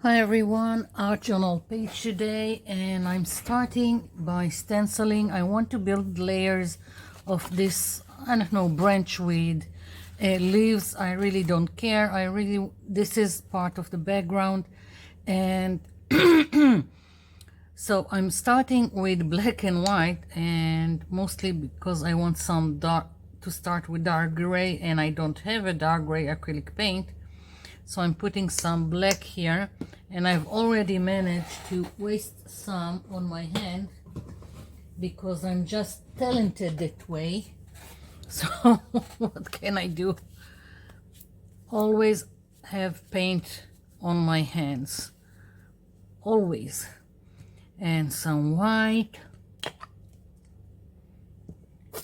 Hi everyone, art journal page today, and I'm starting by stenciling. I want to build layers of this, I don't know, branch with leaves. I really don't care. This is part of the background, and so I'm starting with black and white, and mostly because I want some dark, to start with dark gray, and I don't have a dark gray acrylic paint. So I'm putting some black here, and I've already managed to waste some on my hand because I'm just talented that way. So what can I do? Always have paint on my hands, always. And some white.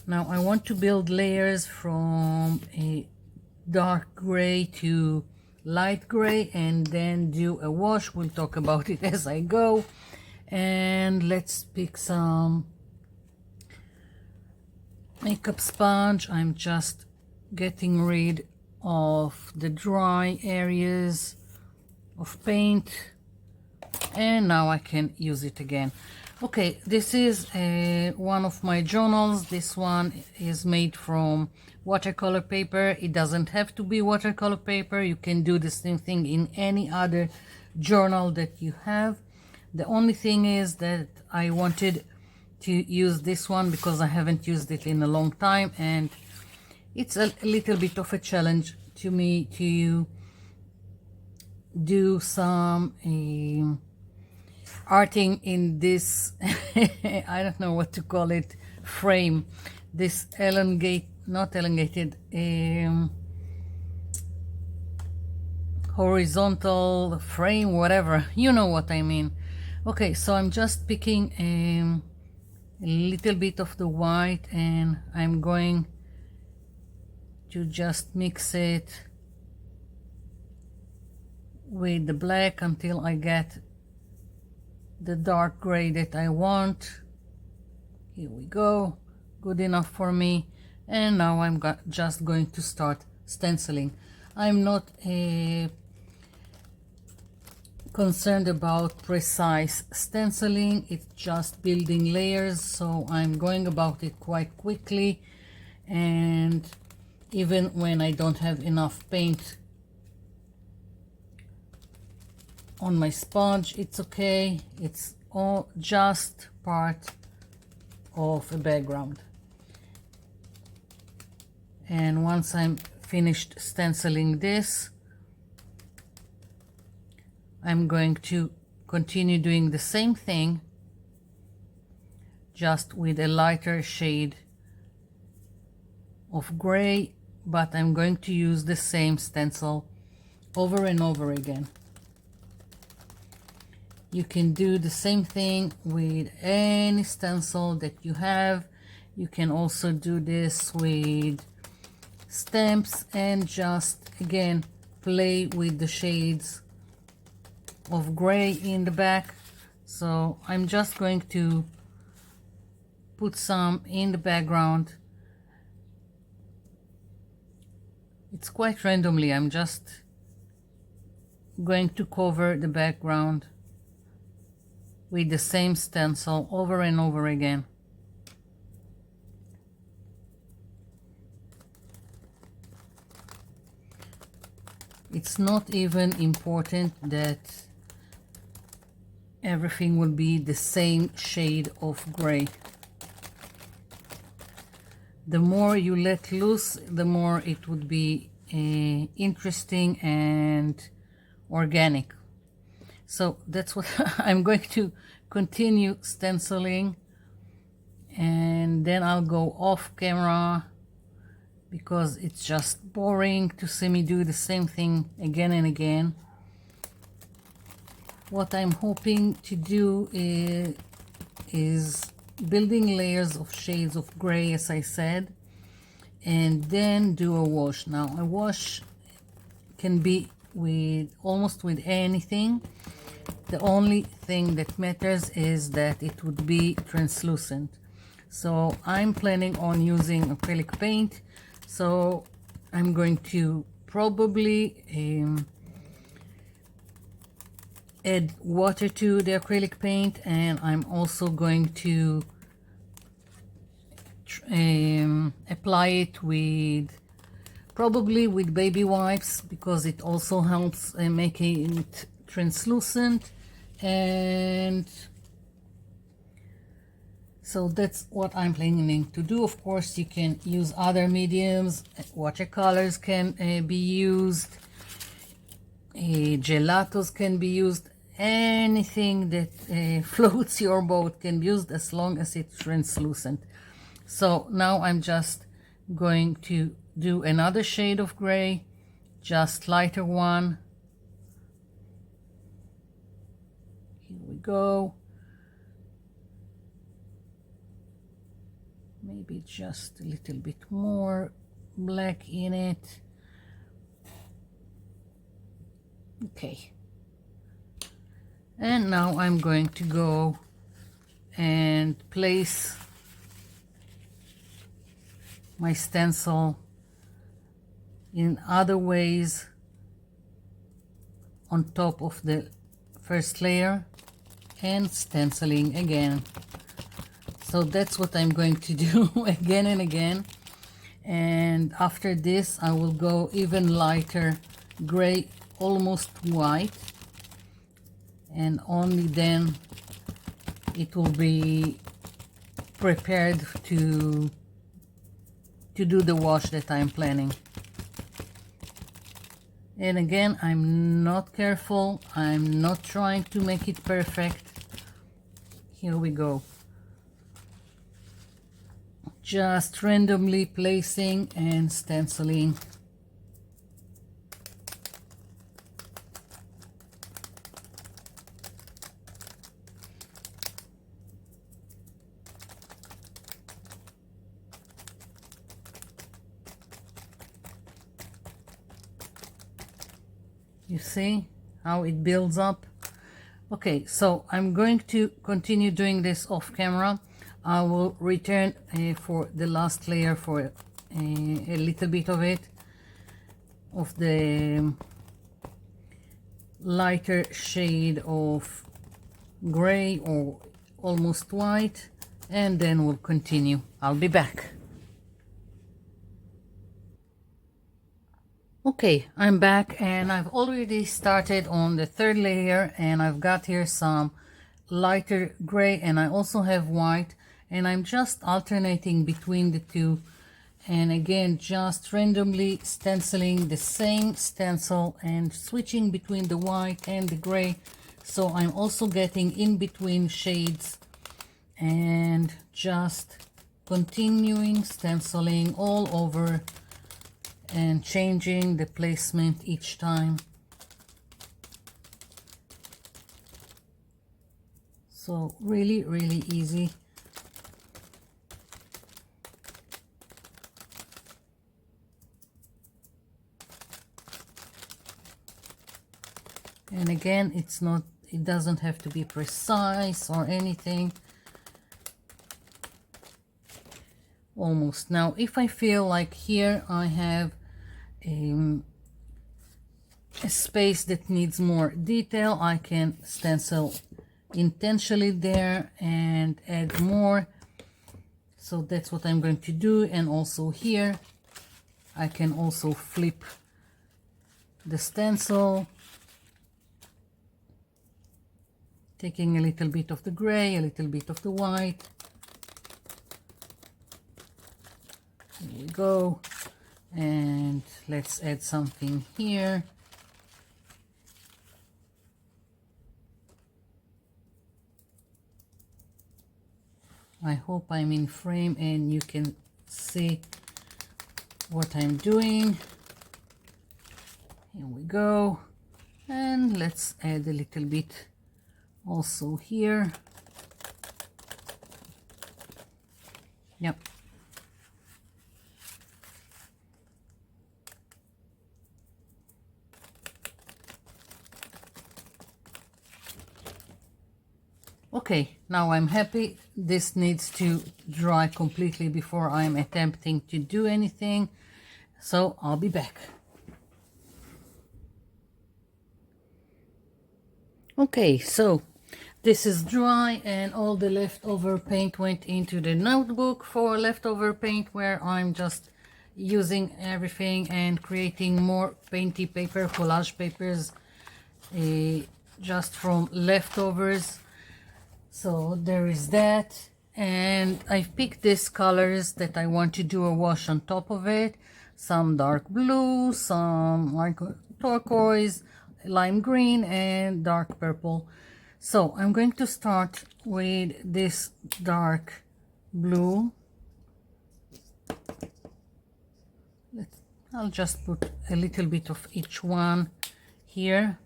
Now I want to build layers from a dark gray to light gray, and then do a wash. We'll talk about it as I go. And let's pick some makeup sponge. I'm just getting rid of the dry areas of paint, and now I can use it again. Okay, this is one of my journals. This one is made from watercolor paper. It doesn't have to be watercolor paper. You can do the same thing in any other journal that you have. The only thing is that I wanted to use this one because I haven't used it in a long time, and it's a little bit of a challenge to me to do some arting in this I don't know what to call it, frame, this not elongated, horizontal frame, whatever, you know what I mean. Okay, so I'm just picking a little bit of the white, and I'm going to just mix it with the black until I get the dark gray that I want. Here we go, good enough for me. And now I'm just going to start stenciling. I'm not concerned about precise stenciling, it's just building layers, so I'm going about it quite quickly. And even when I don't have enough paint on my sponge, it's okay. It's all just part of a background. And once I'm finished stenciling this, I'm going to continue doing the same thing, just with a lighter shade of gray, but I'm going to use the same stencil over and over again. You can do the same thing with any stencil that you have. You can also do this with stamps and just again play with the shades of gray in the back. So I'm just going to put some in the background. It's quite randomly. I'm just going to cover the background with the same stencil over and over again. It's not even important that everything will be the same shade of gray. The more you let loose, the more it would be interesting and organic. So that's what I'm going to continue stenciling, and then I'll go off camera because it's just boring to see me do the same thing again and again. What I'm hoping to do is building layers of shades of gray, as I said, and then do a wash. Now a wash can be with almost with anything. The only thing that matters is that it would be translucent. So I'm planning on using acrylic paint, so I'm going to probably add water to the acrylic paint, and I'm also going to apply it with probably with baby wipes, because it also helps making it translucent. And so that's what I'm planning to do. Of course, you can use other mediums. Watercolors can be used. Gelatos can be used. Anything that floats your boat can be used, as long as it's translucent. So now I'm just going to do another shade of gray, just lighter one. Here we go. Maybe just a little bit more black in it. Okay. And now I'm going to go and place my stencil in other ways on top of the first layer, and stenciling again. So that's what I'm going to do again and again. And after this I will go even lighter gray, almost white, and only then it will be prepared to do the wash that I'm planning. And again, I'm not careful, I'm not trying to make it perfect. Here we go. Just randomly placing and stenciling. You see how it builds up? Okay, so I'm going to continue doing this off camera. I will return for the last layer for a little bit of it, of the lighter shade of gray or almost white, and then we'll continue. I'll be back. Okay, I'm back, and I've already started on the third layer, and I've got here some lighter gray, and I also have white, and I'm just alternating between the two, and again just randomly stenciling the same stencil and switching between the white and the gray, so I'm also getting in between shades, and just continuing stenciling all over and changing the placement each time. So really easy. And again, it doesn't have to be precise or anything. Almost. Now if I feel like here I have a space that needs more detail, I can stencil intentionally there and add more. So that's what I'm going to do. And also here I can also flip the stencil, taking a little bit of the gray, a little bit of the white. Here we go. And let's add something here. I hope I'm in frame and you can see what I'm doing. Here we go. And let's add a little bit also here. Yep. Okay, now I'm happy. This needs to dry completely before I'm attempting to do anything. So I'll be back. Okay, so this is dry and all the leftover paint went into the notebook for leftover paint, where I'm just using everything and creating more painty paper, collage papers, just from leftovers. So there is that, and I've picked these colors that I want to do a wash on top of it. Some dark blue, some like turquoise, lime green, and dark purple. So I'm going to start with this dark blue. I'll just put a little bit of each one here.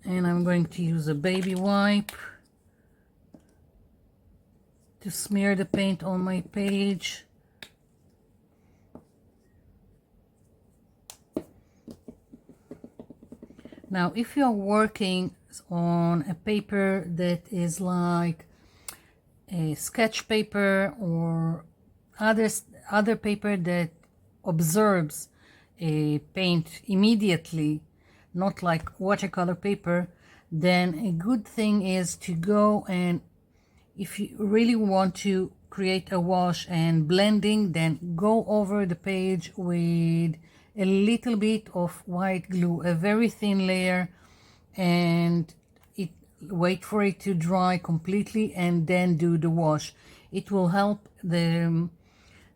And I'm going to use a baby wipe to smear the paint on my page. Now, if you're working on a paper that is like a sketch paper or other paper that absorbs a paint immediately, not like watercolor paper, then a good thing is to go, and if you really want to create a wash and blending, then go over the page with a little bit of white glue, a very thin layer, and wait for it to dry completely and then do the wash. It will help the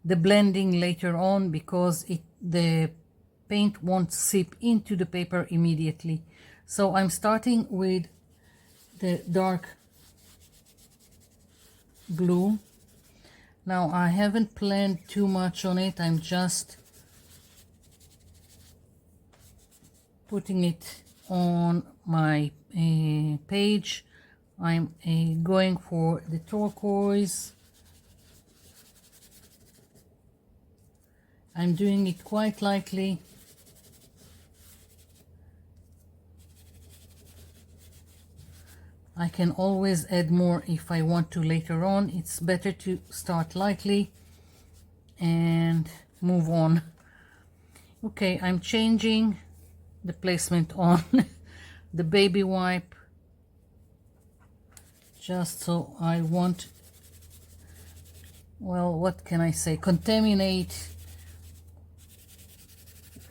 blending later on, because the paint won't seep into the paper immediately. So I'm starting with the dark blue. Now I haven't planned too much on it, I'm just putting it on my page. I'm going for the turquoise. I'm doing it quite lightly. I can always add more if I want to later on. It's better to start lightly and move on. Okay, I'm changing the placement on the baby wipe, just so I won't, well, what can I say, contaminate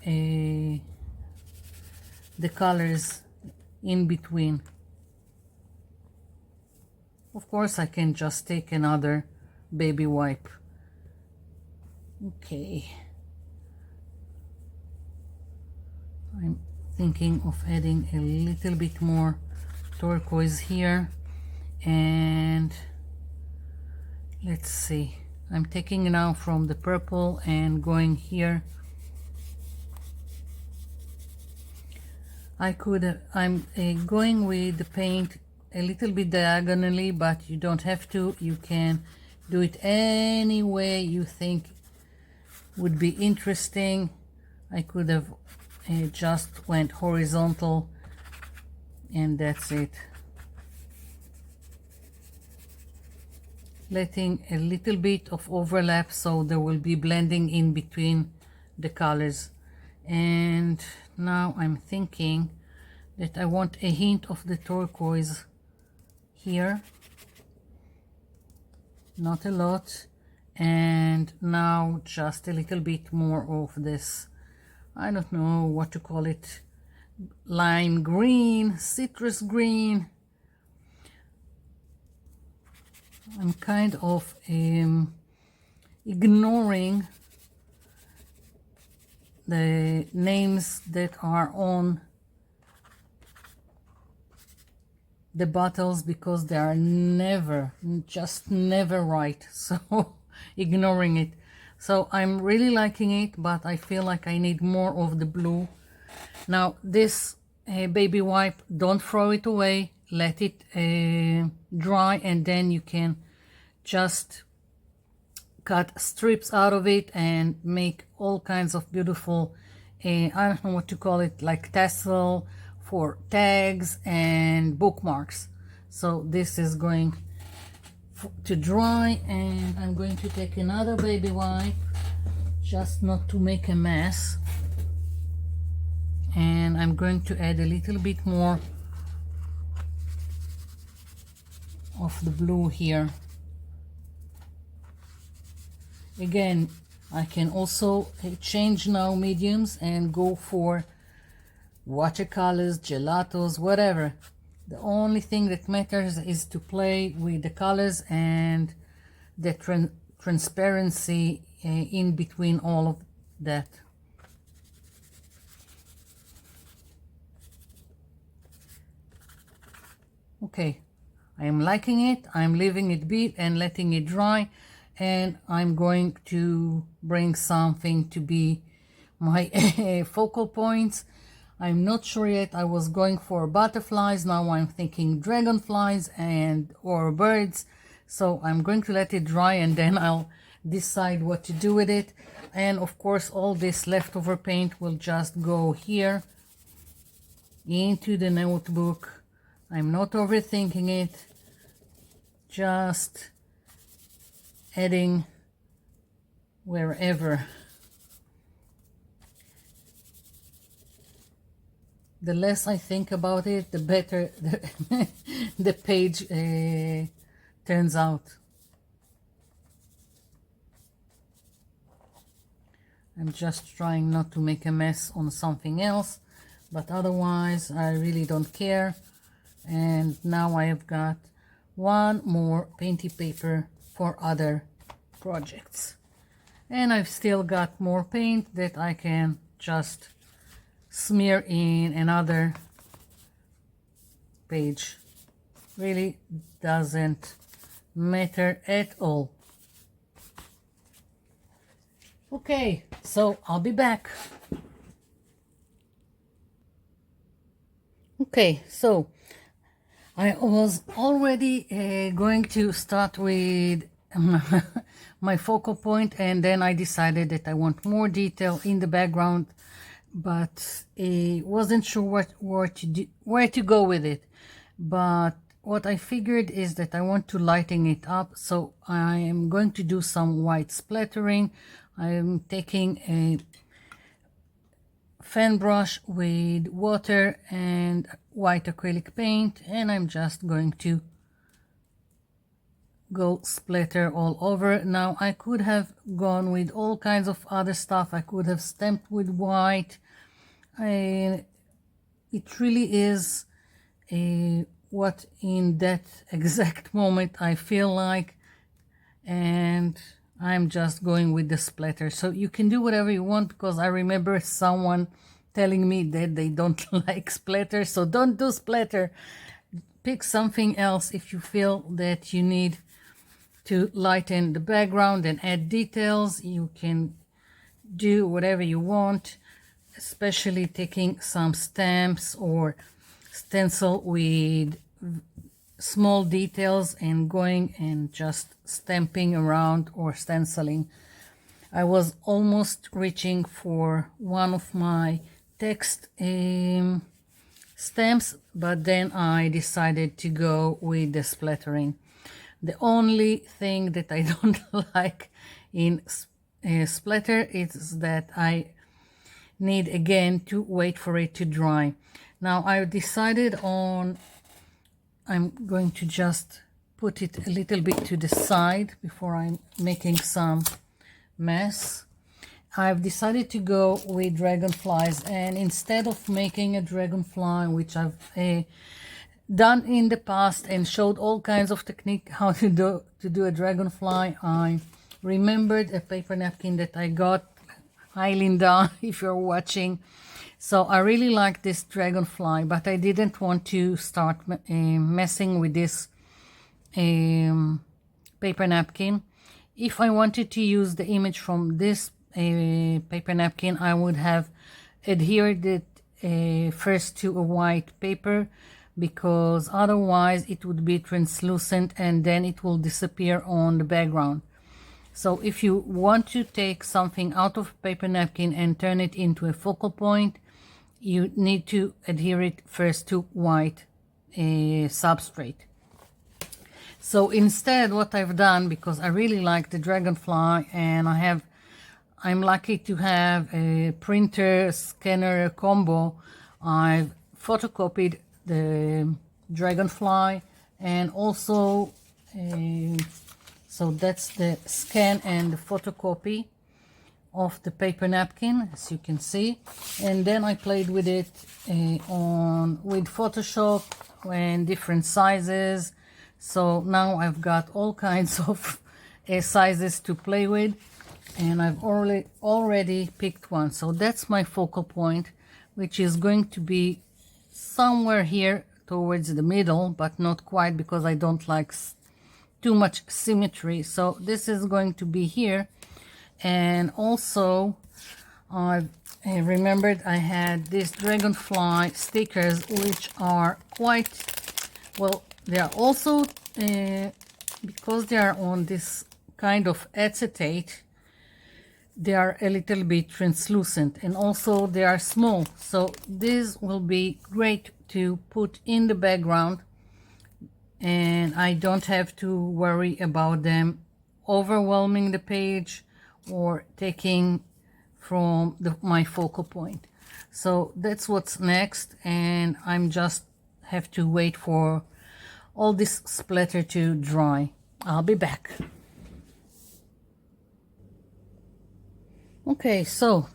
the colors in between. Of course, I can just take another baby wipe. Okay. I'm thinking of adding a little bit more turquoise here, and let's see, I'm taking now from the purple and going here. I'm going with the paint a little bit diagonally, but you don't have to. You can do it any way you think would be interesting. I could have just went horizontal, and that's it. Letting a little bit of overlap so there will be blending in between the colors. And now I'm thinking that I want a hint of the turquoise here, not a lot, and now just a little bit more of this, I don't know what to call it, lime green, citrus green. I'm kind of ignoring the names that are on the bottles, because they are just never right, so ignoring it. So I'm really liking it, but I feel like I need more of the blue. Now this baby wipe, don't throw it away, let it dry, and then you can just cut strips out of it and make all kinds of beautiful, I don't know what to call it, like tassel for tags and bookmarks. So this is going to dry, and I'm going to take another baby wipe, just not to make a mess, and and I'm going to add a little bit more of the blue here. Again, I can also change now mediums and go for watercolors, gelatos, whatever. The only thing that matters is to play with the colors and the transparency in between all of that. Okay, I am liking it. I'm leaving it be and letting it dry, and I'm going to bring something to be my focal points. I'm not sure yet. I was going for butterflies. Now I'm thinking dragonflies and or birds. So I'm going to let it dry and then I'll decide what to do with it. And of course, all this leftover paint will just go here into the notebook. I'm not overthinking it. Just adding wherever. The less I think about it, the better the page turns out. I'm just trying not to make a mess on something else, but otherwise I really don't care. And now I have got one more painty paper for other projects. And I've still got more paint that I can just smear in another page. Really doesn't matter at all. Okay, so I'll be back. Okay, so I was already going to start with my focal point, and then I decided that I want more detail in the background, but wasn't sure where to go with it. But what I figured is that I want to lighten it up, so I am going to do some white splattering. I am taking a fan brush with water and white acrylic paint, and I'm just going to go splatter all over. Now I could have gone with all kinds of other stuff. I could have stamped with white. It really is what in that exact moment I feel like, and I'm just going with the splatter. So you can do whatever you want, because I remember someone telling me that they don't like splatter, so don't do splatter. Pick something else if you feel that you need to lighten the background and add details. You can do whatever you want, especially taking some stamps or stencil with small details and going and just stamping around or stenciling. I was almost reaching for one of my text stamps, but then I decided to go with the splattering. The only thing that I don't like in splatter is that I need again to wait for it to dry. Now I've decided on, I'm going to just put it a little bit to the side before I'm making some mess. I've decided to go with dragonflies, and instead of making a dragonfly, which I've done in the past and showed all kinds of technique how to do a dragonfly, I remembered a paper napkin that I got. Hi Linda, if you're watching. So I really like this dragonfly, but I didn't want to start messing with this paper napkin. If I wanted to use the image from this paper napkin, I would have adhered it first to a white paper, because otherwise it would be translucent and then it will disappear on the background. So if you want to take something out of a paper napkin and turn it into a focal point, you need to adhere it first to white substrate. So instead, what I've done, because I really like the dragonfly, and I'm lucky to have a printer scanner combo, I've photocopied the dragonfly, and also so that's the scan and the photocopy of the paper napkin, as you can see. And then I played with it with Photoshop and different sizes. So now I've got all kinds of sizes to play with, and I've already picked one. So that's my focal point, which is going to be somewhere here towards the middle, but not quite, because I don't like too much symmetry. So this is going to be here. And also I remembered I had these dragonfly stickers, which are quite well, they are also because they are on this kind of acetate, they are a little bit translucent, and also they are small, so this will be great to put in the background, and I don't have to worry about them overwhelming the page or taking from my focal point. So that's what's next, and I'm just have to wait for all this splatter to dry. I'll be back. Okay, so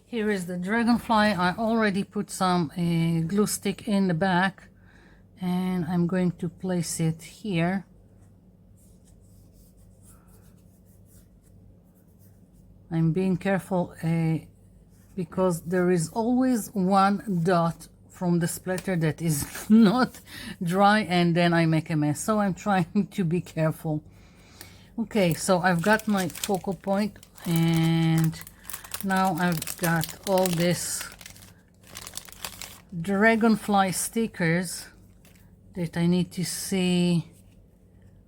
here is the dragonfly. I already put some glue stick in the back, and I'm going to place it here. I'm being careful because there is always one dot from the splatter that is not dry, and then I make a mess. So I'm trying to be careful. Okay, so I've got my focal point, and now I've got all this dragonfly stickers that I need to see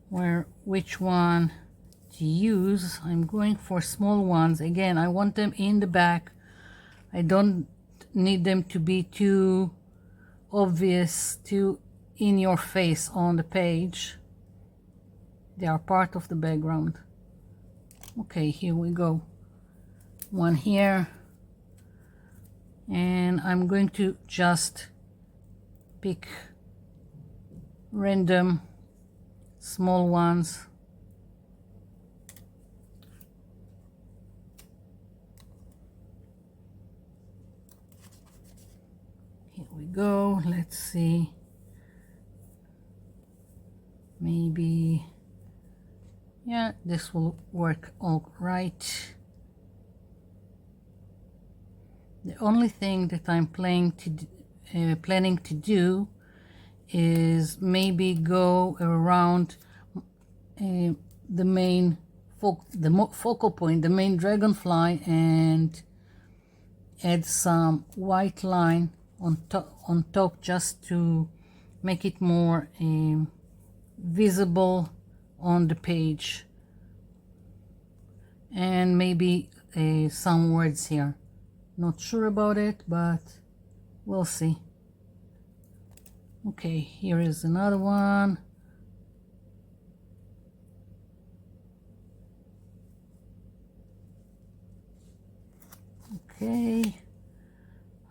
which one to use. I'm going for small ones. Again, I want them in the back. I don't need them to be too obvious, too in your face on the page. They are part of the background. Okay, here we go. One here, and I'm going to just pick random small ones. Here we go. Let's see, maybe, yeah, this will work all right. The only thing that I'm planning to do is maybe go around the main focal point, the main dragonfly, and add some white line on top just to make it more visible on the page, and maybe some words here. Not sure about it, but we'll see. Okay, here is another one. Okay,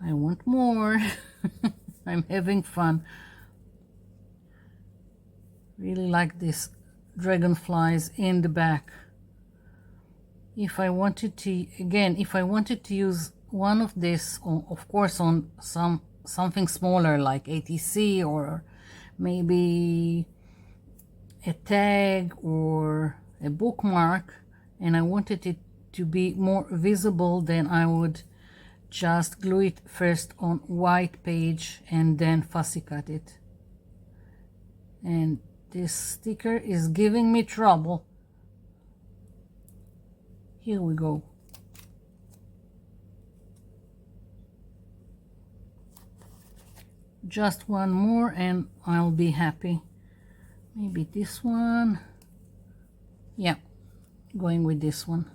I want more. I'm having fun. Really like these dragonflies in the back. If I wanted to use one of this, of course, on something smaller like ATC, or maybe a tag or a bookmark, and I wanted it to be more visible, then I would just glue it first on white page and then fussy cut it. And this sticker is giving me trouble. Here we go. Just one more and I'll be happy. Maybe this one. Yeah, going with this one.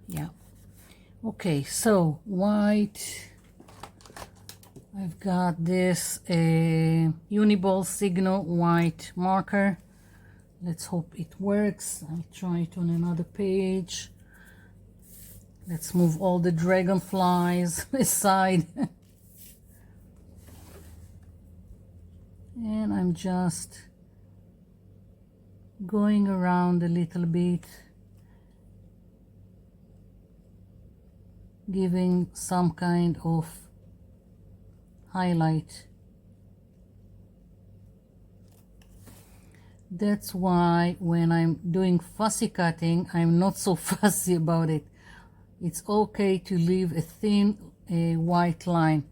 Yeah. Okay, so white. I've got this Uniball Signal white marker. Let's hope it works. I'll try it on another page. Let's move all the dragonflies aside. And I'm just going around a little bit, giving some kind of highlight. That's why when I'm doing fussy cutting, I'm not so fussy about it. It's okay to leave a thin white line.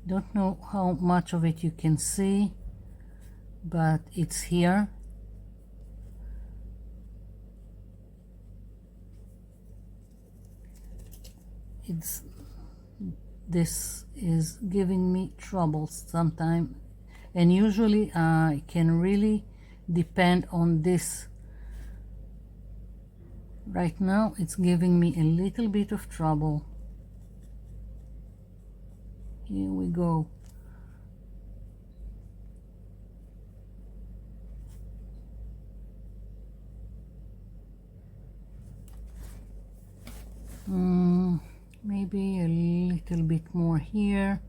Don't know how much of it you can see, but it's here. This is giving me trouble sometimes, and usually I can really depend on this. Right now it's giving me a little bit of trouble. Here we go. Maybe a little bit more here.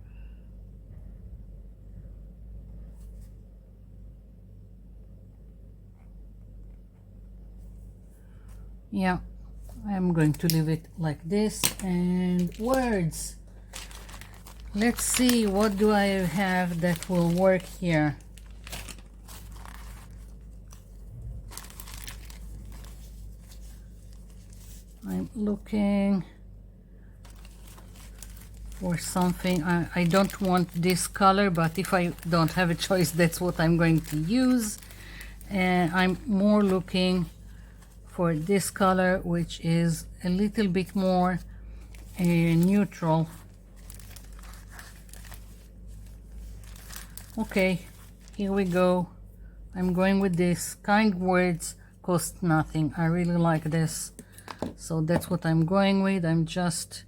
Yeah, I'm going to leave it like this. And words. Let's see, what do I have that will work here? I'm looking for something. I don't want this color, but if I don't have a choice, that's what I'm going to use. And I'm more looking for this color, which is a little bit more neutral. Okay, here we go. I'm going with this. Kind words cost nothing. I really like this, so that's what I'm going with. I'm just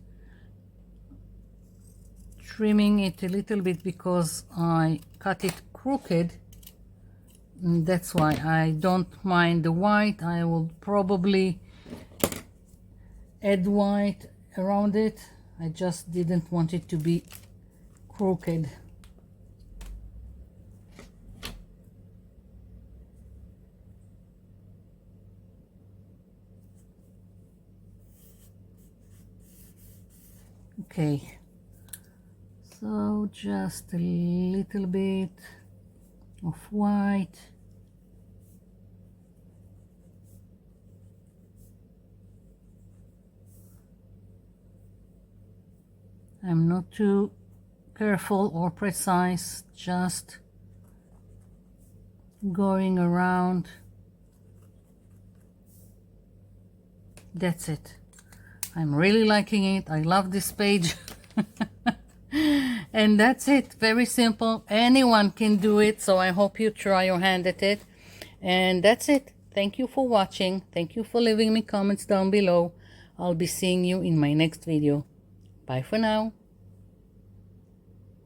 trimming it a little bit because I cut it crooked, and that's why I don't mind the white. I will probably add white around it. I just didn't want it to be crooked. Okay, so just a little bit of white. I'm not too careful or precise, just going around. That's it. I'm really liking it. I love this page. And that's it. Very simple. Anyone can do it. So I hope you try your hand at it. And that's it. Thank you for watching. Thank you for leaving me comments down below. I'll be seeing you in my next video. Bye for now.